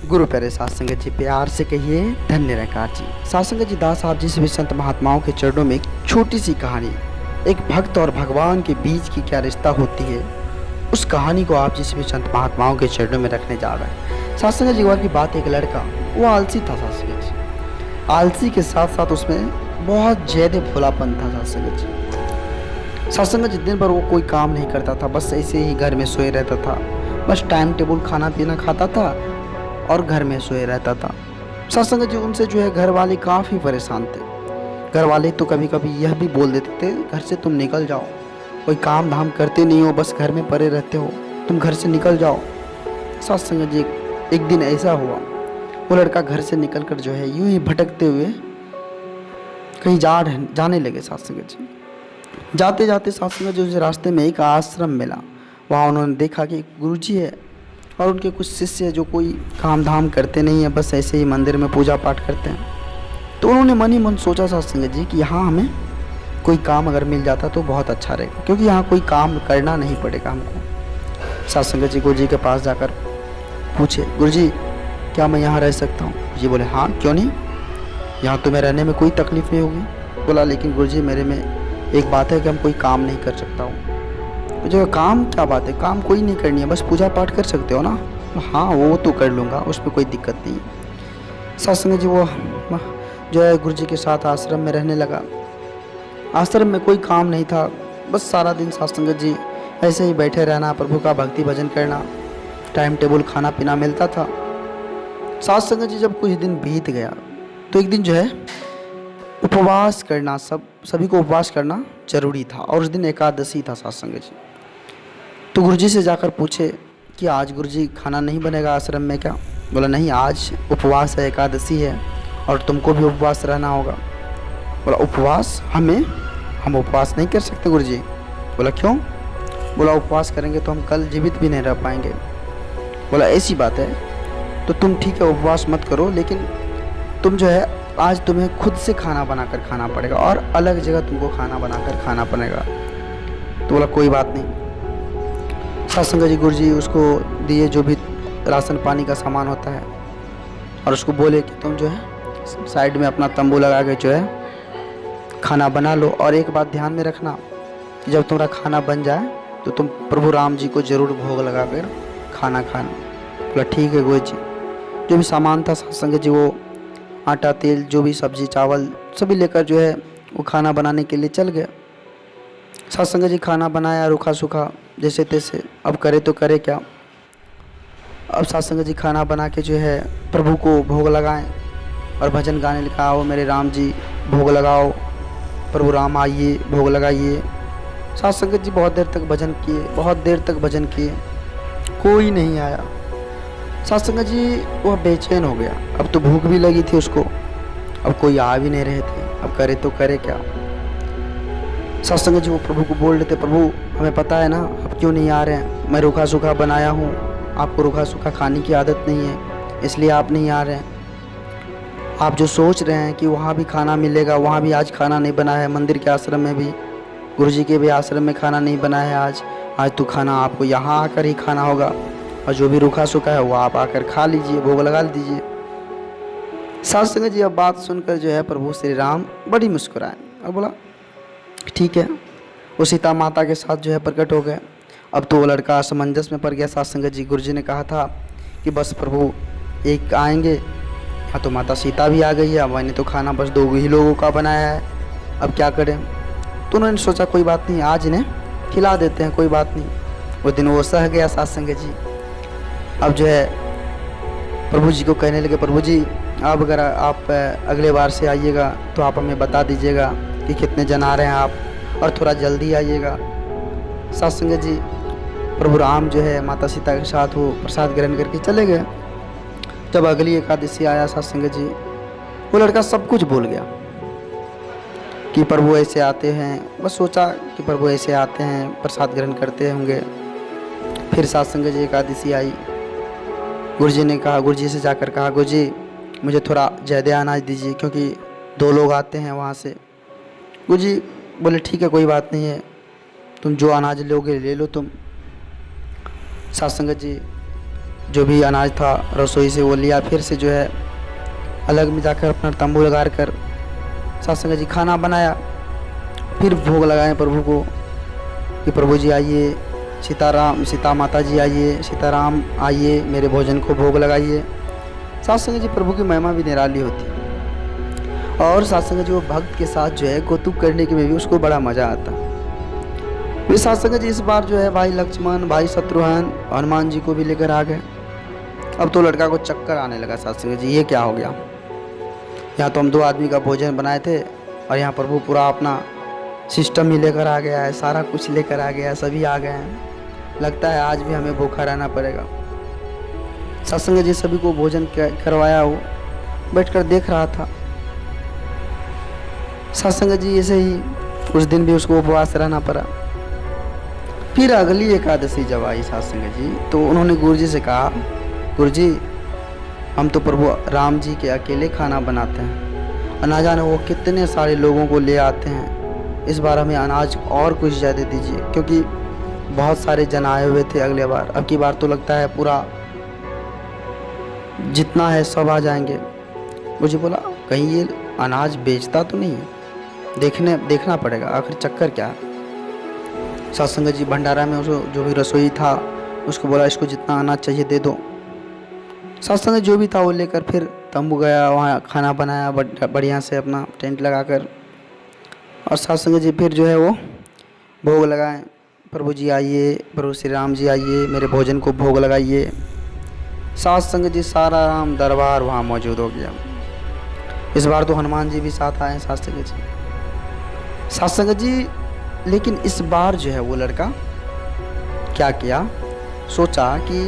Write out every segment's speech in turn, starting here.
गुरु प्यारे साथ संगत जी, प्यार से कहिए धन्य निरंकार जी। साथ संगत जी, दास साहब जी सभी संत महात्माओं के चरणों में एक छोटी सी कहानी, एक भक्त और भगवान के बीच की क्या रिश्ता होती है, उस कहानी को आप जिस भी संत महात्माओं के चरणों में रखने जा रहे हैं। साथ संगत जी, की बात, एक लड़का वो आलसी था। साथ संगत जी, आलसी के साथ साथ उसमें बहुत ज़्यादा भोलापन था। साथ संगत जी, साथ संगत जी, दिन भर वो कोई काम नहीं करता था, बस ऐसे ही घर में सोए रहता था। बस टाइम टेबल खाना पीना खाता था और घर में सोए रहता था। सत्संग जी, उनसे जो है घर वाले काफ़ी परेशान थे। घर वाले तो कभी कभी यह भी बोल देते थे, घर से तुम निकल जाओ, कोई काम धाम करते नहीं हो, बस घर में पड़े रहते हो, तुम घर से निकल जाओ। सत्संग जी, एक दिन ऐसा हुआ, वो लड़का घर से निकल कर जो है यूं ही भटकते हुए कहीं जाने लगे। सत्संग जी, जाते जाते सत्संग जी, उस रास्ते में एक आश्रम मिला। वहाँ उन्होंने देखा कि गुरुजी है और उनके कुछ शिष्य जो कोई काम धाम करते नहीं है, बस ऐसे ही मंदिर में पूजा पाठ करते हैं। तो उन्होंने मन ही मन सोचा सत्संग जी कि यहाँ हमें कोई काम अगर मिल जाता तो बहुत अच्छा रहेगा, क्योंकि यहाँ कोई काम करना नहीं पड़ेगा हमको। सत्संग जी गुरु जी के पास जाकर पूछे, गुरुजी क्या मैं यहाँ रह सकता हूँ? जी बोले, हाँ क्यों नहीं, यहाँ तुम्हें रहने में कोई तकलीफ़ नहीं होगी। बोला, लेकिन गुरुजी मेरे में एक बात है कि हम कोई काम नहीं कर सकता हूँ। जो काम क्या बात है, काम कोई नहीं करनी है, बस पूजा पाठ कर सकते हो ना? हाँ वो तो कर लूँगा, उसमें कोई दिक्कत नहीं है। सत्संग जी वो जो है गुरु जी के साथ आश्रम में रहने लगा। आश्रम में कोई काम नहीं था, बस सारा दिन सत्संग जी ऐसे ही बैठे रहना, प्रभु का भक्ति भजन करना, टाइम टेबल खाना पीना मिलता था। सत्संग जी जब कुछ दिन बीत गया तो एक दिन जो है उपवास करना, सभी को उपवास करना जरूरी था, और उस दिन एकादशी था। सत्संग जी तो गुरुजी से जाकर पूछे कि आज गुरुजी खाना नहीं बनेगा आश्रम में क्या? बोला, नहीं आज उपवास है, एकादशी है और तुमको भी उपवास रहना होगा। बोला, उपवास हम उपवास नहीं कर सकते गुरुजी। बोला, क्यों? बोला, उपवास करेंगे तो हम कल जीवित भी नहीं रह पाएंगे। बोला, ऐसी बात है तो तुम ठीक है उपवास मत करो, लेकिन तुम जो है आज तुम्हें खुद से खाना बनाकर खाना पड़ेगा और अलग जगह तुमको खाना बनाकर खाना पड़ेगा। तो बोला, कोई बात नहीं। सत्संग जी गुरु जी उसको दिए जो भी राशन पानी का सामान होता है, और उसको बोले कि तुम जो है साइड में अपना तंबू लगा के जो है खाना बना लो, और एक बात ध्यान में रखना कि जब तुम्हारा खाना बन जाए तो तुम प्रभु राम जी को ज़रूर भोग लगा कर खाना खाना। बोला, ठीक है गुरु जी। जो भी सामान था सत्संग जी वो आटा तेल जो भी सब्जी चावल सभी लेकर जो है वो खाना बनाने के लिए चल गया। सत्संग जी खाना बनाया रूखा सूखा जैसे तैसे, अब करे तो करे क्या। अब सत्संग जी खाना बना के जो है प्रभु को भोग लगाएं और भजन गाने लगा, आओ मेरे राम जी भोग लगाओ, प्रभु राम आइए भोग लगाइए। सत्संग जी बहुत देर तक भजन किए, बहुत देर तक भजन किए, कोई नहीं आया। सत्संग जी वह बेचैन हो गया, अब तो भूख भी लगी थी उसको, अब कोई आ भी नहीं रहे थे, अब करे तो करे क्या। सत्संग जी वो प्रभु को बोल रहे थे, प्रभु हमें पता है ना आप क्यों नहीं आ रहे हैं, मैं रूखा सूखा बनाया हूँ, आपको रूखा सूखा खाने की आदत नहीं है इसलिए आप नहीं आ रहे हैं। आप जो सोच रहे हैं कि वहाँ भी खाना मिलेगा, वहाँ भी आज खाना नहीं बना है, मंदिर के आश्रम में भी, गुरुजी के भी आश्रम में खाना नहीं बना है आज तो खाना आपको यहाँ आकर ही खाना होगा, और जो भी रूखा सूखा है वो आप आकर खा लीजिए, भोग लगा दीजिए। सत्संग जी अब बात सुनकर जो है प्रभु श्री राम बड़ी मुस्कुराए और बोला, ठीक है। वो सीता माता के साथ जो है प्रकट हो गए। अब तो वो लड़का असमंजस में पड़ गया। सत्संग जी गुरुजी ने कहा था कि बस प्रभु एक आएंगे, हाँ तो माता सीता भी आ गई है, अब मैंने तो खाना बस 2 ही लोगों का बनाया है, अब क्या करें। तो उन्होंने सोचा कोई बात नहीं, आज इन्हें खिला देते हैं, कोई बात नहीं। वो दिन वो सह गया सत्संग जी। अब जो है प्रभु जी को कहने लगे, प्रभु जी अब अगर आप अगले बार से आइएगा तो आप हमें बता दीजिएगा कि कितने जन आ रहे हैं आप, और थोड़ा जल्दी आइएगा। सत्संग जी प्रभु राम जो है माता सीता के साथ वो प्रसाद ग्रहण करके चले गए। जब अगली एकादशी आया सत्संग जी, वो लड़का सब कुछ भूल गया कि प्रभु ऐसे आते हैं, बस सोचा कि प्रभु ऐसे आते हैं प्रसाद ग्रहण करते होंगे। फिर सत्संग जी एकादशी आई, गुरुजी ने कहा, गुरुजी से जाकर कहा, गुरुजी मुझे थोड़ा ज़्यादा अनाज दीजिए क्योंकि 2 लोग आते हैं वहाँ से। गुरुजी बोले, ठीक है कोई बात नहीं है, तुम जो अनाज लोगे ले लो तुम। सत्संग जी जो भी अनाज था रसोई से वो लिया, फिर से जो है अलग में जाकर अपना तंबू लगा कर साथ संगत जी खाना बनाया। फिर भोग लगाए प्रभु को कि प्रभु जी आइए, सीताराम सीता माता जी आइए, सीताराम आइए, मेरे भोजन को भोग लगाइए। साथ संगत जी प्रभु की महिमा भी निराली होती है। और साथ संगत जी वो भक्त के साथ जो है कौतुक करने के में भी उसको बड़ा मज़ा आता। वे साथ संगत जी इस बार जो है भाई लक्ष्मण, भाई शत्रुघ्न, हनुमान जी को भी लेकर आ गए। अब तो लड़का को चक्कर आने लगा साथ संगत जी, ये क्या हो गया, यहाँ तो हम 2 आदमी का भोजन बनाए थे और यहाँ प्रभु पूरा अपना सिस्टम ही लेकर आ गया है, सारा कुछ लेकर आ गया है, सभी आ गए हैं, लगता है आज भी हमें भूखा रहना पड़ेगा। सत्संग जी सभी को भोजन करवाया, वो बैठकर देख रहा था। सत्संग जी ऐसे ही उस दिन भी उसको उपवास रहना पड़ा। फिर अगली एकादशी जब आई सत्संग जी, तो उन्होंने गुरु जी से कहा, गुरु जी हम तो प्रभु राम जी के अकेले खाना बनाते हैं और ना जाने वो कितने सारे लोगों को ले आते हैं, इस बार हमें अनाज और कुछ ज़्यादा दीजिए, क्योंकि बहुत सारे जन आए हुए थे अगले बार, अब की बार तो लगता है पूरा जितना है सब आ जाएंगे। मुझे बोला कहीं ये अनाज बेचता तो नहीं है, देखना पड़ेगा आखिर चक्कर क्या है। सत्संग जी भंडारा में उसको जो भी रसोई था उसको बोला इसको जितना अनाज चाहिए दे दो। सत्संग जो भी था वो लेकर फिर तंबू गया, वहाँ खाना बनाया बढ़िया से अपना टेंट लगाकर, और सत्संग जी फिर जो है वो भोग लगाए, प्रभु जी आइए, प्रभु श्री राम जी आइए, मेरे भोजन को भोग लगाइए। सत्संग जी सारा राम दरबार वहाँ मौजूद हो गया। इस बार तो हनुमान जी भी साथ आए सत्संग जी। लेकिन इस बार जो है वो लड़का क्या किया, सोचा कि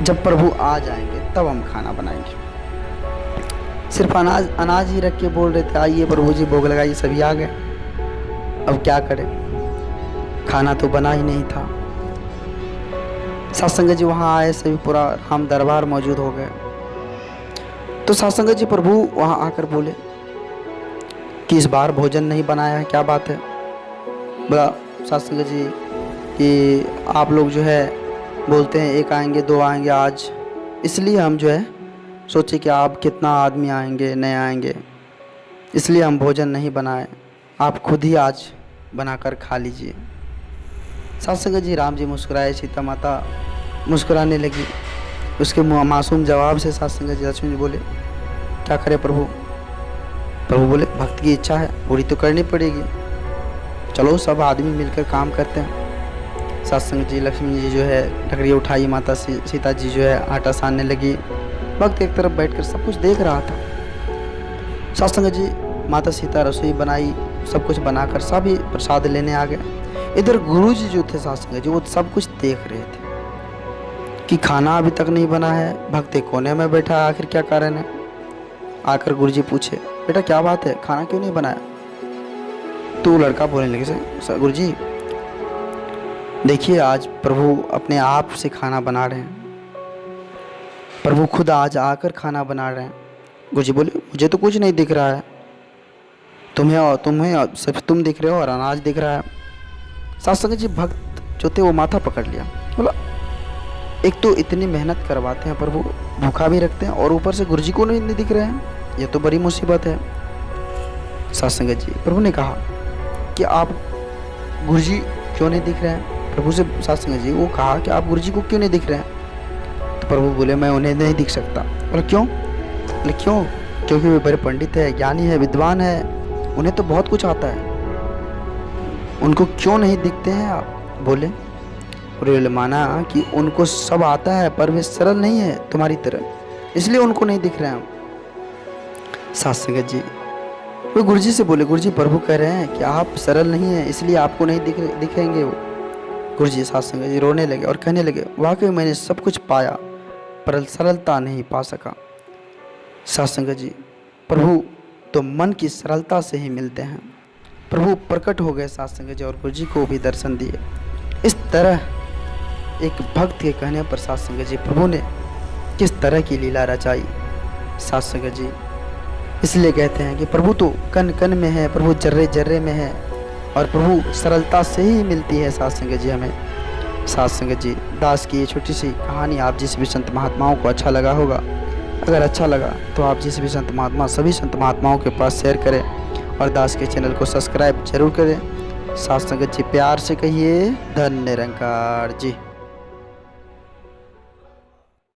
जब प्रभु आ जाएंगे तब हम खाना बनाएंगे। सिर्फ अनाज ही रख के बोल रहे थे आइए प्रभु जी भोग लगाइए, सभी आ गए। अब क्या करें, खाना तो बना ही नहीं था। सत्संग जी वहाँ आए, सभी पूरा राम दरबार मौजूद हो गए। तो सत्संग जी प्रभु वहाँ आकर बोले कि इस बार भोजन नहीं बनाया है, क्या बात है। बोला सत्संग जी कि आप लोग जो है बोलते हैं 1 आएंगे 2 आएंगे आज, इसलिए हम जो है सोचे कि आप कितना आदमी आएंगे नहीं आएंगे, इसलिए हम भोजन नहीं बनाए, आप खुद ही आज बनाकर खा लीजिए। सत्संग जी राम जी मुस्कुराए, सीता माता मुस्कुराने लगी। उसके मासूम जवाब से सत्संग जी लक्ष्मण जी बोले क्या करे प्रभु। प्रभु बोले भक्त की इच्छा है पूरी तो करनी पड़ेगी, चलो सब आदमी मिलकर काम करते हैं। सत्संग जी लक्ष्मी जी जो है लकड़ी उठाई, माता सीता जी जो है आटा सानने लगी। भक्त एक तरफ बैठकर सब कुछ देख रहा था। सत्संग जी माता सीता रसोई बनाई, सब कुछ बनाकर सभी प्रसाद लेने आ गए। इधर गुरु जी जो थे सत्संग जी वो सब कुछ देख रहे थे कि खाना अभी तक नहीं बना है, भक्त कोने में बैठा है, आखिर क्या कारण है। आकर गुरु जी पूछे बेटा क्या बात है, खाना क्यों नहीं बनाया। तो लड़का बोलने लगे गुरु जी देखिए आज प्रभु अपने आप से खाना बना रहे हैं, प्रभु खुद आज आकर खाना बना रहे हैं। गुरु जी बोले मुझे तो कुछ नहीं दिख रहा है, तुम्हें सिर्फ तुम दिख रहे हो और अनाज दिख रहा है। सत्संग जी भक्त जो थे वो माथा पकड़ लिया, बोला एक तो इतनी मेहनत करवाते हैं प्रभु, भूखा भी रखते हैं और ऊपर से गुरु जी को नहीं दिख रहे हैं, ये तो बड़ी मुसीबत है। सत्संग जी प्रभु ने कहा कि आप गुरु जी क्यों नहीं दिख रहे हैं। प्रभु से सत्संग जी वो कहा कि आप गुरु जी को क्यों नहीं दिख रहे हैं। तो प्रभु बोले मैं उन्हें नहीं दिख सकता। बोले क्यों। बोले क्यों, क्योंकि वे बड़े पंडित है, ज्ञानी है, विद्वान है, उन्हें तो बहुत कुछ आता है, उनको क्यों नहीं दिखते हैं आप। बोले प्रभु माना कि उनको सब आता है पर वे सरल नहीं है तुम्हारी तरह, इसलिए उनको नहीं दिख रहे हैं। सत्संग जी वो गुरु जी से बोले गुरु जी प्रभु कह रहे हैं कि आप सरल नहीं हैं इसलिए आपको नहीं दिखेंगे वो। गुरु जी सत्संग जी रोने लगे और कहने लगे वाकई मैंने सब कुछ पाया पर सरलता नहीं पा सका। सत्संग जी प्रभु तो मन की सरलता से ही मिलते हैं। प्रभु प्रकट हो गए सत्संग जी और गुरु जी को भी दर्शन दिए। इस तरह एक भक्त के कहने पर सत्संग जी प्रभु ने किस तरह की लीला रचाई। सत्संग जी इसलिए कहते हैं कि प्रभु तो कण कण में है, प्रभु जर्रे जर्रे में है और प्रभु सरलता से ही मिलती है। सत्संग जी हमें साथ संगत जी, दास की ये छोटी सी कहानी आप जिस भी संत महात्माओं को अच्छा लगा होगा, अगर अच्छा लगा तो आप जिस भी संत महात्मा सभी संत महात्माओं के पास शेयर करें और दास के चैनल को सब्सक्राइब जरूर करें। साथ संगत जी, प्यार से कहिए धन्य निरंकार जी।